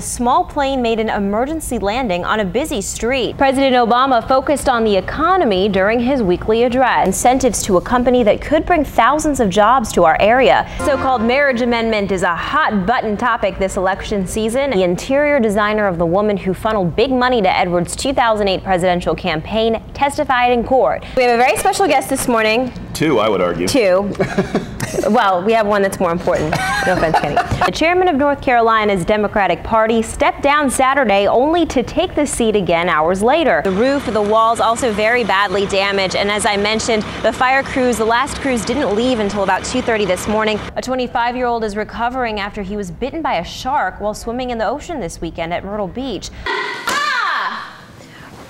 A small plane made an emergency landing on a busy street. President Obama focused on the economy during his weekly address. Incentives to a company that could bring thousands of jobs to our area. So-called marriage amendment is a hot button topic this election season. The interior designer of the woman who funneled big money to Edwards' 2008 presidential campaign testified in court. We have a very special guest this morning. Two, I would argue. Two. Well, we have one that's more important. No offense, Kenny. The chairman of North Carolina's Democratic Party stepped down Saturday only to take the seat again hours later. The roof of the walls also very badly damaged, and as I mentioned, the last crews didn't leave until about 2:30 this morning. A 25-year-old is recovering after he was bitten by a shark while swimming in the ocean this weekend at Myrtle Beach.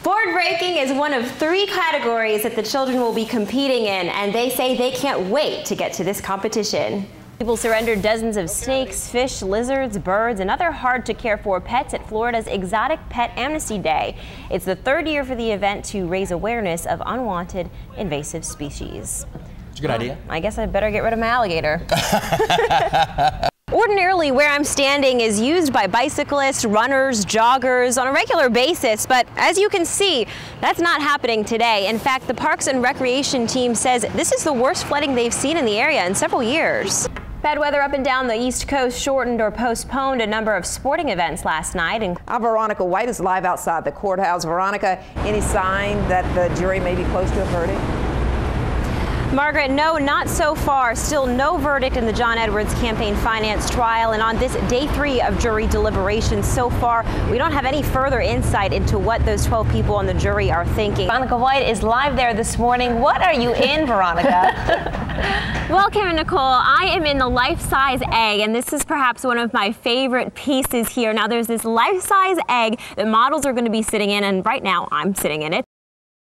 Board breaking is one of 3 categories that the children will be competing in, and they say they can't wait to get to this competition. People surrendered dozens of snakes, fish, lizards, birds, and other hard-to-care-for pets at Florida's Exotic Pet Amnesty Day. It's the 3rd year for the event to raise awareness of unwanted invasive species. It's a good idea. I guess I better get rid of my alligator. Ordinarily, where I'm standing is used by bicyclists, runners, joggers on a regular basis, but as you can see, that's not happening today. In fact, the Parks and Recreation team says this is the worst flooding they've seen in the area in several years. Bad weather up and down the East Coast shortened or postponed a number of sporting events last night. Our Veronica White is live outside the courthouse. Veronica, any sign that the jury may be close to a verdict? Margaret, no, not so far. Still no verdict in the John Edwards campaign finance trial. And on this day 3 of jury deliberations so far, we don't have any further insight into what those 12 people on the jury are thinking. Veronica White is live there this morning. What are you in, Veronica? Well, Karen Nicole, I am in the life-size egg, and this is perhaps one of my favorite pieces here. Now, there's this life-size egg that models are going to be sitting in, and right now I'm sitting in it.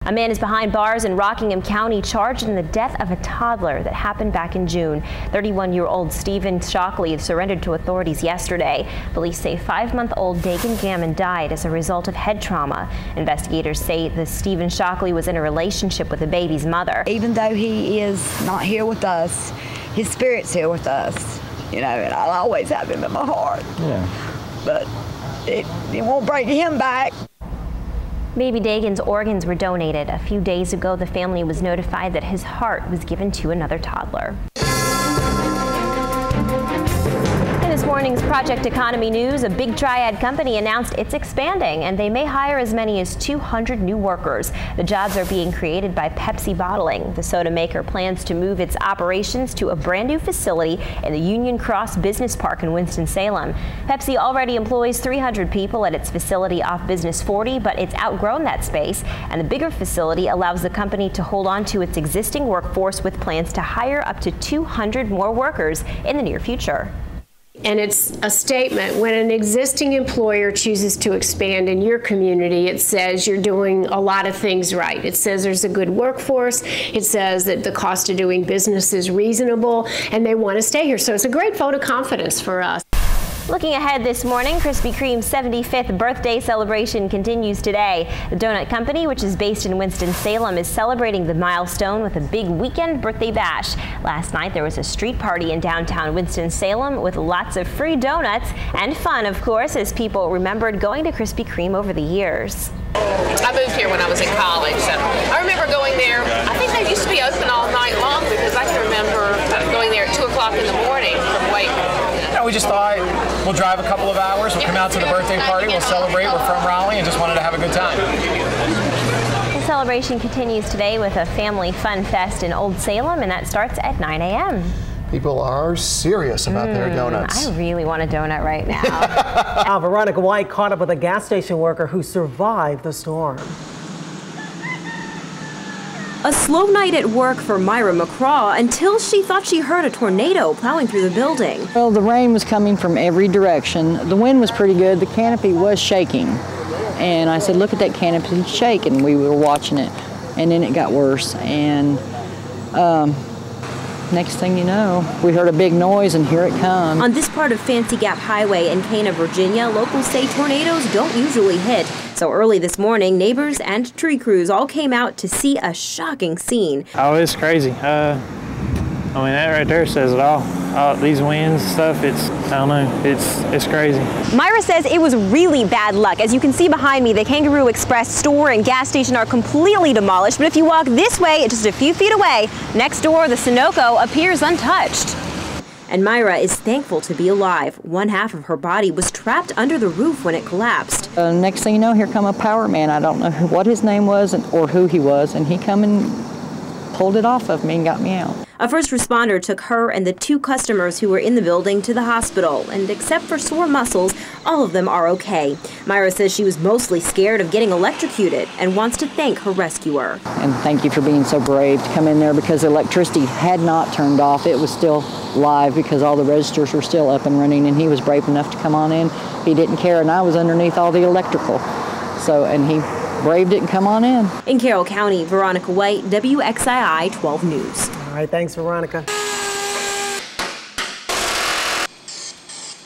A man is behind bars in Rockingham County charged in the death of a toddler that happened back in June. 31-year-old Stephen Shockley surrendered to authorities yesterday. Police say 5-month-old Dagan Gammon died as a result of head trauma. Investigators say that Stephen Shockley was in a relationship with the baby's mother. Even though he is not here with us, his spirit's here with us, you know, and I'll always have him in my heart. Yeah. But it won't bring him back. Baby Dagan's organs were donated. A few days ago, the family was notified that his heart was given to another toddler. In this morning's Project Economy news, a big triad company announced it's expanding, and they may hire as many as 200 new workers. The jobs are being created by Pepsi Bottling. The soda maker plans to move its operations to a brand new facility in the Union Cross Business Park in Winston-Salem. Pepsi already employs 300 people at its facility off Business 40, but it's outgrown that space, and the bigger facility allows the company to hold on to its existing workforce with plans to hire up to 200 more workers in the near future. And it's a statement. When an existing employer chooses to expand in your community, it says you're doing a lot of things right. It says there's a good workforce. It says that the cost of doing business is reasonable, and they want to stay here. So it's a great vote of confidence for us. Looking ahead this morning, Krispy Kreme's 75th birthday celebration continues today. The donut company, which is based in Winston-Salem, is celebrating the milestone with a big weekend birthday bash. Last night, there was a street party in downtown Winston-Salem with lots of free donuts and fun, of course, as people remembered going to Krispy Kreme over the years. I moved here when I was in college, so I remember going there. I think they used to be open all night long because I can remember going there at 2 o'clock in the morning from White. We just thought we'll drive a couple of hours, we'll come out to the birthday party, we'll celebrate, we're from Raleigh, and just wanted to have a good time. The celebration continues today with a family fun fest in Old Salem, and that starts at 9 a.m. People are serious about their donuts. I really want a donut right now. Veronica White caught up with a gas station worker who survived the storm. A slow night at work for Myra McCraw until she thought she heard a tornado plowing through the building. Well, the rain was coming from every direction. The wind was pretty good. The canopy was shaking. And I said, look at that canopy shake, and we were watching it. And then it got worse. And next thing you know, we heard a big noise, and here it comes. On this part of Fancy Gap Highway in Cana, Virginia, locals say tornadoes don't usually hit. So early this morning, neighbors and tree crews all came out to see a shocking scene. Oh, it's crazy. I mean, that right there says it all. These winds and stuff, I don't know, it's crazy. Myra says it was really bad luck. As you can see behind me, the Kangaroo Express store and gas station are completely demolished, but if you walk this way, just a few feet away, next door, the Sunoco appears untouched. And Myra is thankful to be alive. One half of her body was trapped under the roof when it collapsed. Next thing you know, here come a power man. I don't know what his name was or who he was, and he come and pulled it off of me and got me out. A first responder took her and the 2 customers who were in the building to the hospital, and except for sore muscles, all of them are okay. Myra says she was mostly scared of getting electrocuted and wants to thank her rescuer. And thank you for being so brave to come in there, because the electricity had not turned off. It was still live because all the registers were still up and running, and he was brave enough to come on in. He didn't care, and I was underneath all the electrical. And he braved it and come on in. In Carroll County, Veronica White, WXII 12 News. All right, thanks, Veronica.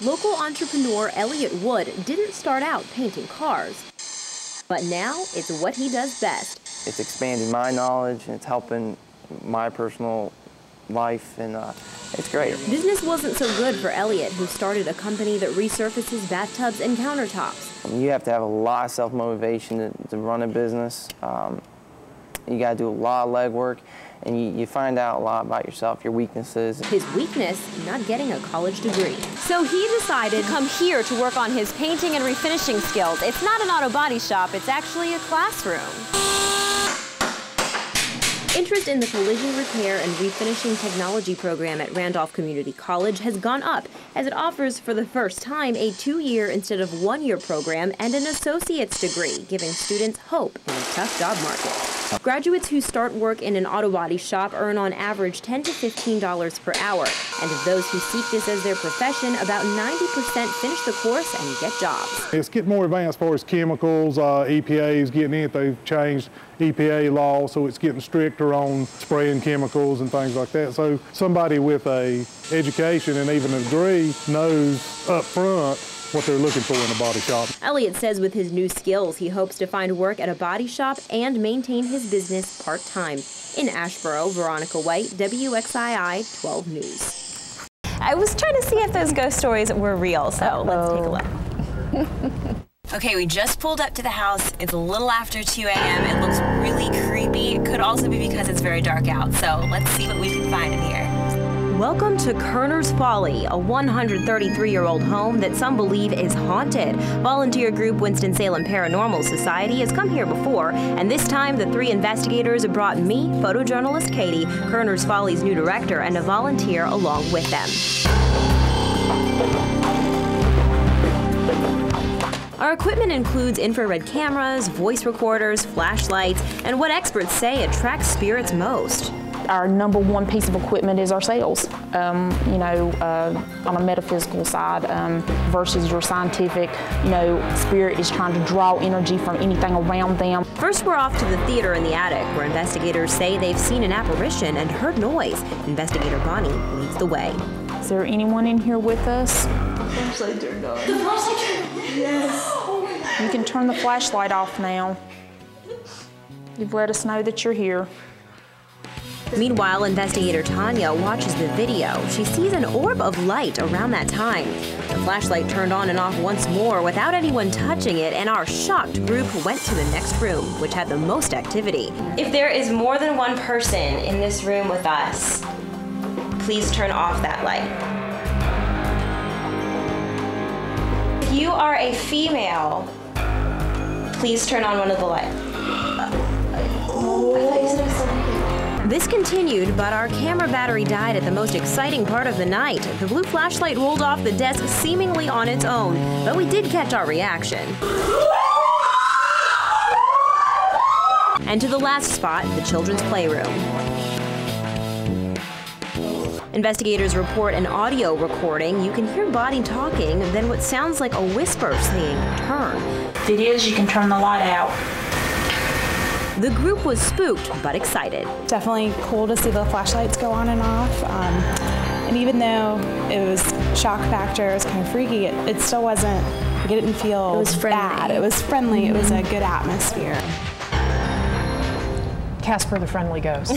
Local entrepreneur Elliot Wood didn't start out painting cars, but now it's what he does best. It's expanding my knowledge, and it's helping my personal life, and it's great. Business wasn't so good for Elliot, who started a company that resurfaces bathtubs and countertops. You have to have a lot of self-motivation to run a business. You got to do a lot of legwork, and you find out a lot about yourself, your weaknesses. His weakness, not getting a college degree. So he decided to come here to work on his painting and refinishing skills. It's not an auto body shop, it's actually a classroom. Interest in the collision repair and refinishing technology program at Randolph Community College has gone up, as it offers for the first time a 2-year instead of 1-year program and an associate's degree, giving students hope in a tough job market. Graduates who start work in an auto body shop earn on average $10 to $15 per hour, and of those who seek this as their profession, about 90% finish the course and get jobs. It's getting more advanced as far as chemicals, EPA is getting in. They've changed EPA law, so it's getting stricter on spraying chemicals and things like that. So somebody with a education and even a degree knows up front what they're looking for in a body shop. Elliot says with his new skills, he hopes to find work at a body shop and maintain his business part-time. In Asheboro, Veronica White, WXII 12 News. I was trying to see if those ghost stories were real, so let's take a look. Okay, we just pulled up to the house. It's a little after 2 a.m. It looks really creepy. It could also be because it's very dark out, so let's see what we can find in here. Welcome to Kerner's Folly, a 133-year-old home that some believe is haunted. Volunteer group Winston-Salem Paranormal Society has come here before, and this time the 3 investigators brought me, photojournalist Katie, Kerner's Folly's new director, and a volunteer along with them. Our equipment includes infrared cameras, voice recorders, flashlights, and what experts say attracts spirits most. Our number one piece of equipment is our sales, on a metaphysical side versus your scientific, spirit is trying to draw energy from anything around them. First, we're off to the theater in the attic, where investigators say they've seen an apparition and heard noise. Investigator Bonnie leads the way. Is there anyone in here with us? The flashlight turned on. The flashlight turned on? Yes. You can turn the flashlight off now. You've let us know that you're here. Meanwhile, investigator Tanya watches the video. She sees an orb of light around that time. The flashlight turned on and off once more without anyone touching it, and our shocked group went to the next room, which had the most activity. If there is more than one person in this room with us, please turn off that light. If you are a female, please turn on one of the lights. This continued, but our camera battery died at the most exciting part of the night. The blue flashlight rolled off the desk seemingly on its own, but we did catch our reaction. And to the last spot, the children's playroom. Investigators report an audio recording. You can hear Bonnie talking, then what sounds like a whisper saying, "Turn." If it is, you can turn the light out. The group was spooked, but excited. Definitely cool to see the flashlights go on and off. And even though it was shock factor, it was kind of freaky, it still wasn't, it didn't feel bad. It was friendly. It was a good atmosphere. Casper the Friendly Ghost.